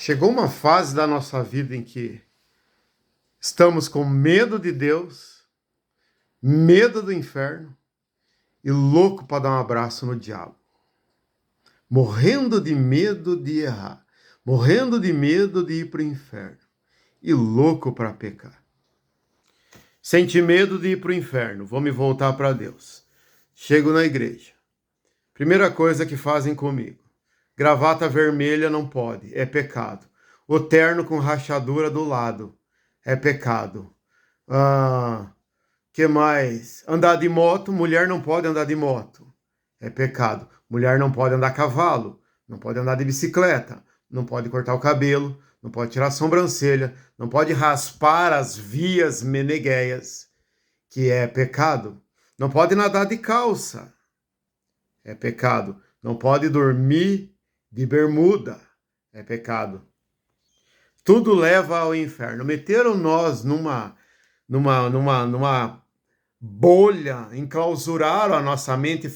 Chegou uma fase da nossa vida em que estamos com medo de Deus, medo do inferno e louco para dar um abraço no diabo. Morrendo de medo de errar, morrendo de medo de ir para o inferno e louco para pecar. Sente medo de ir para o inferno, vou me voltar para Deus. Chego na igreja. Primeira coisa que fazem comigo: gravata vermelha não pode, é pecado. O terno com rachadura do lado, é pecado. Que mais? Andar de moto, mulher não pode andar de moto, é pecado. Mulher não pode andar a cavalo, não pode andar de bicicleta, não pode cortar o cabelo, não pode tirar a sobrancelha, não pode raspar as vias menegueias, que é pecado. Não pode nadar de calça, é pecado. Não pode dormir de bermuda, é pecado. Tudo leva ao inferno. Meteram nós numa bolha, enclausuraram a nossa mente,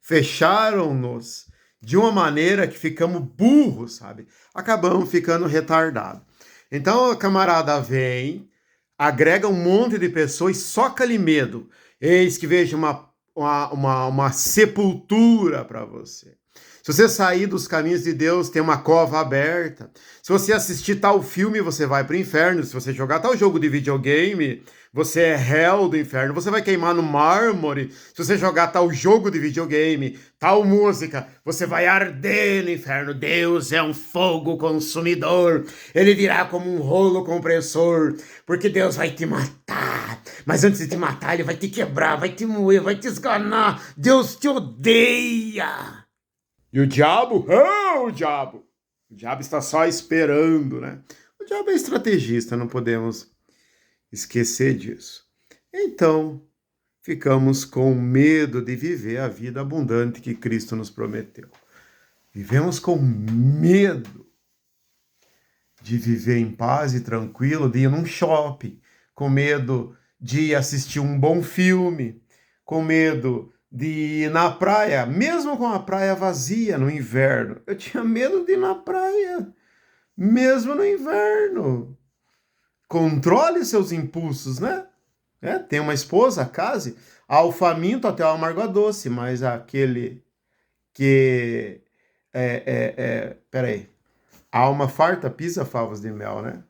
fecharam-nos de uma maneira que ficamos burros, sabe? Acabamos ficando retardados. Então a camarada vem, agrega um monte de pessoas e soca-lhe medo. Eis que vejo uma sepultura para você. Se você sair dos caminhos de Deus, tem uma cova aberta. Se você assistir tal filme, você vai para o inferno. Se você jogar tal jogo de videogame, você é réu do inferno. Você vai queimar no mármore. Se você jogar tal jogo de videogame, tal música, você vai arder no inferno. Deus é um fogo consumidor. Ele virá como um rolo compressor, porque Deus vai te matar. Mas antes de te matar, ele vai te quebrar, vai te moer, vai te esganar. Deus te odeia. E o diabo? O diabo! O diabo está só esperando, né? O diabo é estrategista, não podemos esquecer disso. Então, ficamos com medo de viver a vida abundante que Cristo nos prometeu. Vivemos com medo de viver em paz e tranquilo, de ir num shopping, com medo de assistir um bom filme, com medo de ir na praia, mesmo com a praia vazia no inverno. Eu tinha medo de ir na praia, mesmo no inverno. Controle seus impulsos, né? Tem uma esposa, case. Ao faminto até o amargo a doce, mas aquele que... Peraí. A alma farta pisa favas de mel, né?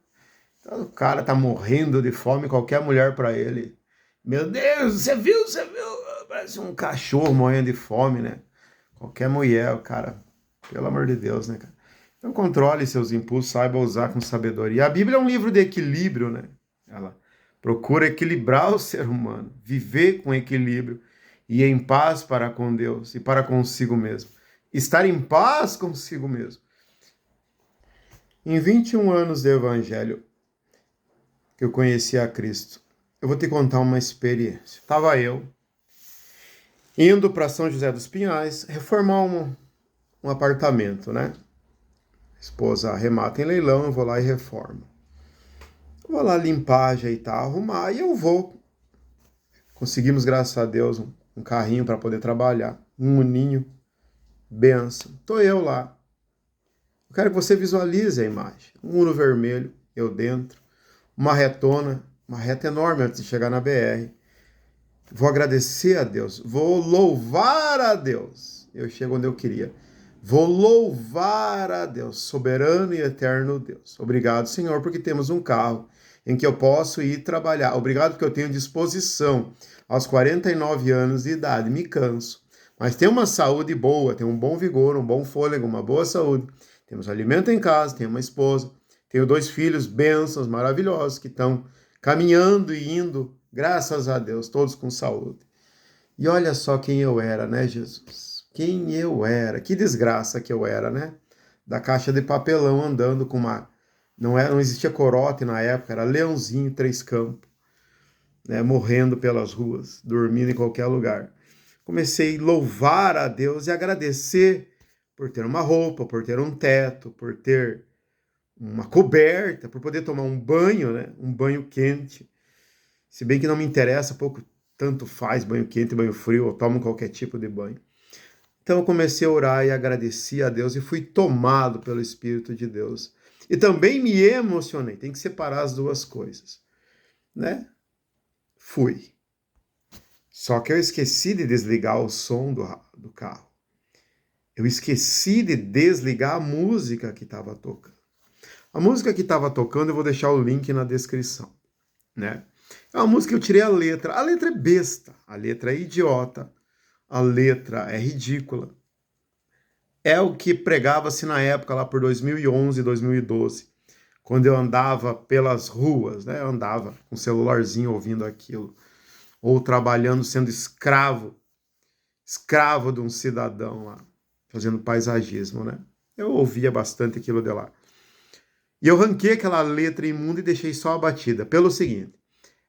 Então, o cara tá morrendo de fome, qualquer mulher para ele. Meu Deus, você viu? Parece um cachorro morrendo de fome, né? Qualquer mulher, o cara, pelo amor de Deus, né, cara? Então controle seus impulsos, saiba usar com sabedoria. A Bíblia é um livro de equilíbrio, né? Ela procura equilibrar o ser humano, viver com equilíbrio e em paz para com Deus e para consigo mesmo. Estar em paz consigo mesmo. Em 21 anos de evangelho que eu conheci a Cristo, eu vou te contar uma experiência. Estava eu indo para São José dos Pinhais reformar um apartamento, né? A esposa arremata em leilão, eu vou lá e reformo. Eu vou lá limpar, ajeitar, arrumar e eu vou. Conseguimos, graças a Deus, um carrinho para poder trabalhar, um uninho, benção. Tô eu lá. Eu quero que você visualize a imagem. Um uno vermelho, eu dentro, uma retona, uma reta enorme antes de chegar na BR. Vou agradecer a Deus, vou louvar a Deus. Eu chego onde eu queria. Vou louvar a Deus, soberano e eterno Deus. Obrigado, Senhor, porque temos um carro em que eu posso ir trabalhar. Obrigado porque eu tenho disposição. Aos 49 anos de idade, me canso. Mas tenho uma saúde boa, tenho um bom vigor, um bom fôlego, uma boa saúde. Temos alimento em casa, tenho uma esposa, tenho 2 filhos, bênçãos maravilhosos, que estão caminhando e indo, graças a Deus, todos com saúde. E olha só quem eu era, né, Jesus? Quem eu era, que desgraça que eu era, né? Da caixa de papelão andando com uma... Não existia corote na época, era leãozinho, 3 campos, né? Morrendo pelas ruas, dormindo em qualquer lugar. Comecei a louvar a Deus e agradecer por ter uma roupa, por ter um teto, por ter uma coberta, por poder tomar um banho, né? Um banho quente. Se bem que não me interessa, pouco tanto faz banho quente, banho frio, eu tomo qualquer tipo de banho. Então eu comecei a orar e agradeci a Deus e fui tomado pelo Espírito de Deus. E também me emocionei, tem que separar as duas coisas, né? Fui. Só que eu esqueci de desligar o som do carro. Eu esqueci de desligar a música que estava tocando. A música que estava tocando, eu vou deixar o link na descrição, né? É uma música que eu tirei a letra. A letra é besta, a letra é idiota, a letra é ridícula. É o que pregava-se na época, lá por 2011, 2012, quando eu andava pelas ruas, né? Eu andava com o celularzinho ouvindo aquilo, ou trabalhando, sendo escravo de um cidadão lá, fazendo paisagismo, né? Eu ouvia bastante aquilo de lá. E eu ranquei aquela letra imunda e deixei só a batida, pelo seguinte: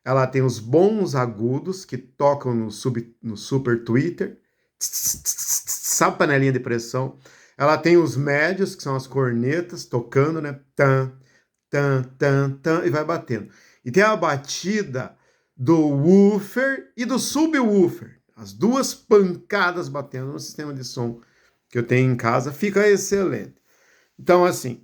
ela tem os bons agudos que tocam no super Twitter, sabe, panelinha de pressão. Ela tem os médios, que são as cornetas, tocando, né? Tan, tan, tan, tan, e vai batendo. E tem a batida do woofer e do subwoofer. As duas pancadas batendo no sistema de som que eu tenho em casa. Fica excelente. Então, assim,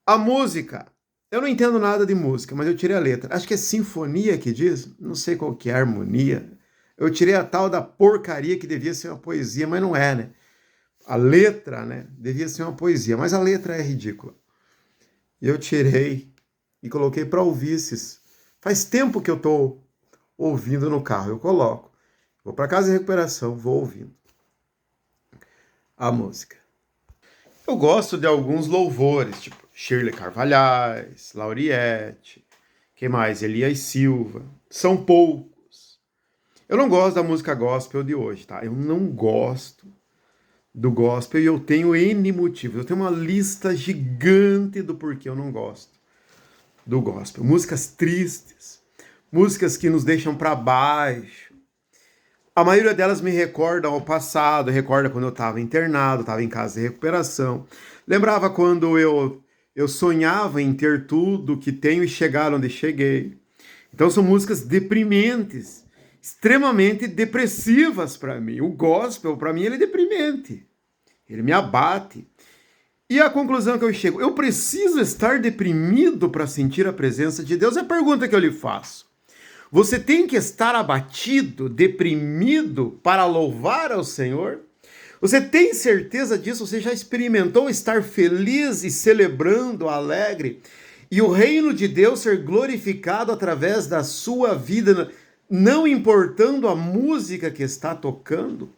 a música, eu não entendo nada de música, mas eu tirei a letra. Acho que é sinfonia que diz, não sei qual que é a harmonia. Eu tirei a tal da porcaria que devia ser uma poesia, mas não é, né? A letra, né, devia ser uma poesia, mas a letra é ridícula. Eu tirei e coloquei para ouvir esses. Faz tempo que eu estou ouvindo no carro, eu coloco. Vou para casa de recuperação, vou ouvindo a música. Eu gosto de alguns louvores, tipo Shirley Carvalhais, Lauriette, quem mais? Elias Silva. São poucos. Eu não gosto da música gospel de hoje, tá? Eu não gosto do gospel e eu tenho N motivos. Eu tenho uma lista gigante do porquê eu não gosto do gospel. Músicas tristes, músicas que nos deixam para baixo. A maioria delas me recorda ao passado, recorda quando eu estava internado, estava em casa de recuperação. Lembrava quando eu sonhava em ter tudo que tenho e chegar onde cheguei. Então são músicas deprimentes, extremamente depressivas para mim. O gospel, para mim, ele é deprimente. Ele me abate. E a conclusão que eu chego, eu preciso estar deprimido para sentir a presença de Deus? É a pergunta que eu lhe faço. Você tem que estar abatido, deprimido para louvar ao Senhor? Você tem certeza disso? Você já experimentou estar feliz e celebrando, alegre, e o reino de Deus ser glorificado através da sua vida, não importando a música que está tocando?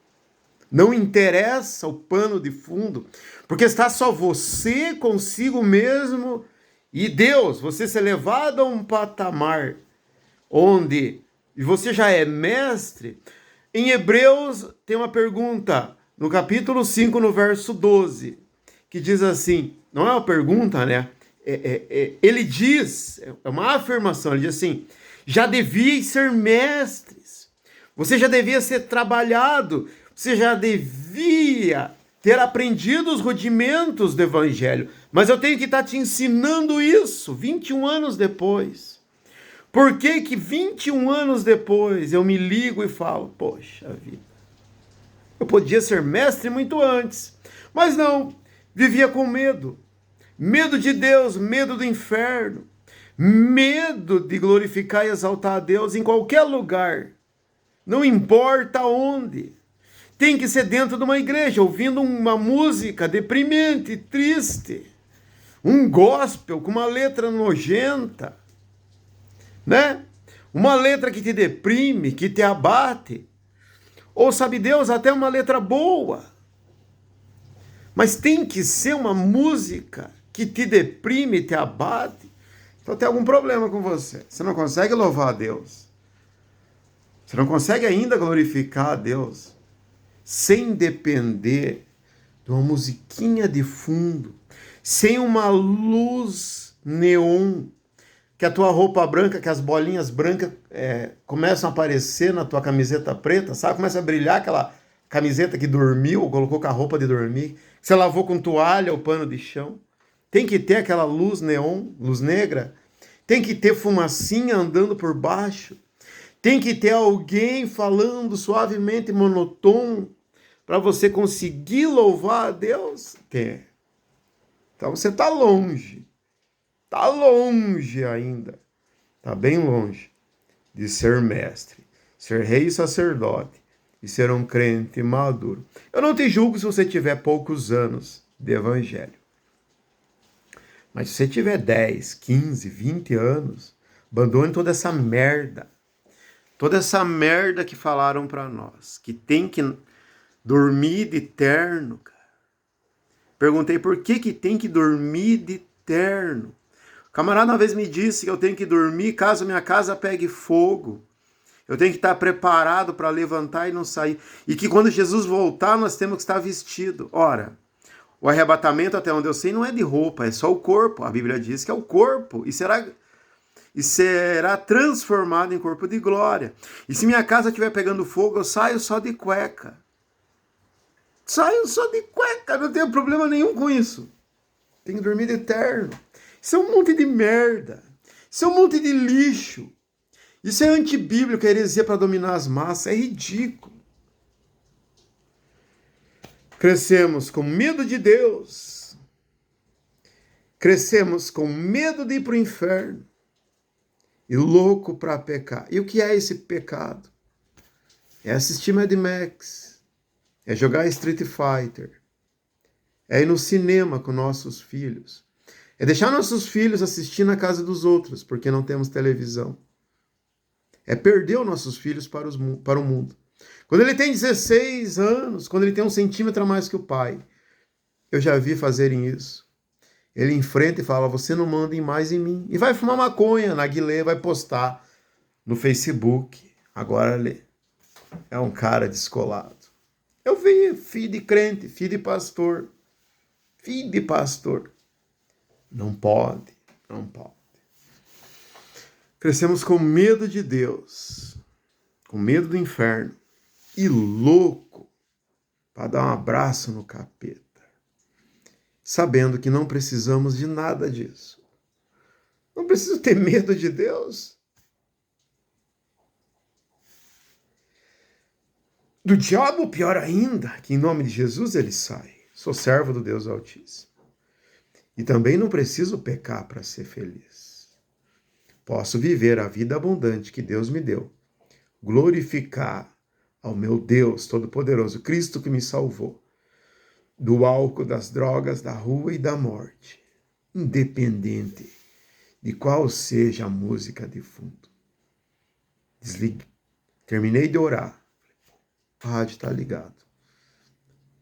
Não interessa o pano de fundo, porque está só você consigo mesmo e Deus. Você ser levado a um patamar onde você já é mestre. Em Hebreus tem uma pergunta, no capítulo 5, no verso 12, que diz assim, não é uma pergunta, né? Ele diz, é uma afirmação, ele diz assim: já devíeis ser mestres, você já devia ser trabalhado, você já devia ter aprendido os rudimentos do evangelho, mas eu tenho que estar te ensinando isso 21 anos depois. Por que que 21 anos depois eu me ligo e falo, poxa vida, eu podia ser mestre muito antes, mas não, vivia com medo. Medo de Deus, medo do inferno, medo de glorificar e exaltar a Deus em qualquer lugar, não importa onde. Tem que ser dentro de uma igreja, ouvindo uma música deprimente, triste, um gospel com uma letra nojenta, né? Uma letra que te deprime, que te abate. Ou, sabe Deus, até uma letra boa. Mas tem que ser uma música que te deprime, te abate. Então tem algum problema com você. Você não consegue louvar a Deus. Você não consegue ainda glorificar a Deus sem depender de uma musiquinha de fundo, sem uma luz neon, que a tua roupa branca, que as bolinhas brancas começam a aparecer na tua camiseta preta, sabe? Começa a brilhar aquela camiseta que dormiu, colocou com a roupa de dormir, que você lavou com toalha ou pano de chão. Tem que ter aquela luz neon, luz negra. Tem que ter fumacinha andando por baixo. Tem que ter alguém falando suavemente monotônico para você conseguir louvar a Deus? Tem. Então você está longe. Está longe ainda. Está bem longe de ser mestre, ser rei e sacerdote e ser um crente maduro. Eu não te julgo se você tiver poucos anos de evangelho. Mas se você tiver 10, 15, 20 anos, abandone toda essa merda. Toda essa merda que falaram para nós, que tem que dormir de terno, cara. Perguntei por que tem que dormir de terno. O camarada uma vez me disse que eu tenho que dormir caso minha casa pegue fogo. Eu tenho que estar preparado para levantar e não sair. E que quando Jesus voltar, nós temos que estar vestido. Ora, o arrebatamento, até onde eu sei, não é de roupa, é só o corpo. A Bíblia diz que é o corpo. E será transformado em corpo de glória. E se minha casa estiver pegando fogo, eu saio só de cueca. Saio só de cueca, não tenho problema nenhum com isso. Tenho que dormir de terno. Isso é um monte de merda. Isso é um monte de lixo. Isso é antibíblico, é heresia para dominar as massas. É ridículo. Crescemos com medo de Deus. Crescemos com medo de ir para o inferno. E louco para pecar. E o que é esse pecado? É assistir Mad Max. É jogar Street Fighter. É ir no cinema com nossos filhos. É deixar nossos filhos assistir na casa dos outros, porque não temos televisão. É perder os nossos filhos para o mundo. Quando ele tem 16 anos, quando ele tem 1 centímetro a mais que o pai, eu já vi fazerem isso. Ele enfrenta e fala, você não manda mais em mim. E vai fumar maconha na Guilê, vai postar no Facebook. Agora ele é um cara descolado. Eu vi filho de crente, filho de pastor. Filho de pastor. Não pode, não pode. Crescemos com medo de Deus, com medo do inferno e louco para dar um abraço no capeta, sabendo que não precisamos de nada disso. Não preciso ter medo de Deus. Do diabo, pior ainda, que em nome de Jesus ele sai. Sou servo do Deus Altíssimo. E também não preciso pecar para ser feliz. Posso viver a vida abundante que Deus me deu. Glorificar ao meu Deus Todo-Poderoso, Cristo que me salvou do álcool, das drogas, da rua e da morte, independente de qual seja a música de fundo. Desligue. Terminei de orar. O rádio está ligado.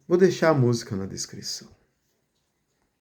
Vou deixar a música na descrição.